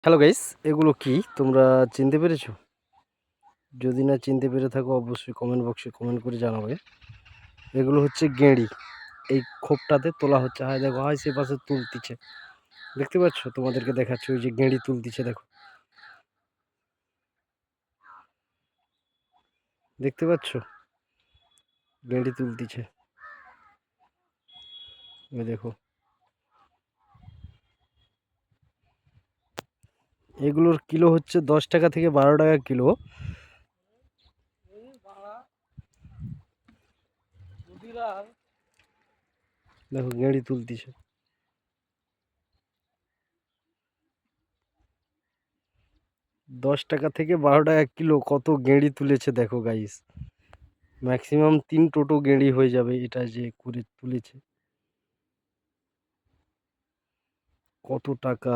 Hello guys, এগুলো কি তোমরা চিনতে পেরেছো? যদি না চিনতে পেরে থাকো অবশ্যই কমেন্ট বক্সে কমেন্ট করে জানাবে। এগুলো হচ্ছে গেঁড়ি। এই খোপটাতে তোলা হচ্ছে। হায় দেখো, হায় সে পাশে তুলতিছে। দেখতে পাচ্ছ? তোমাদেরকে দেখাচ্ছি, ওই যে গেঁড়ি তুলতিছে, দেখো। দেখতে পাচ্ছ? গেঁড়ি তুলতিছে। ওই দেখো। এগুলোর কিলো হচ্ছে 10 টাকা থেকে 12 টাকা কিলো। দেখো গেঁড়ি তুলতিছে। 10 টাকা থেকে 12 টাকা কিলো কত গেঁড়ি তুলেছে দেখো গাইস। ম্যাক্সিমাম 3 টোটো গেঁড়ি হয়ে যাবে এটা যে করে তুলেছে। কত টাকা!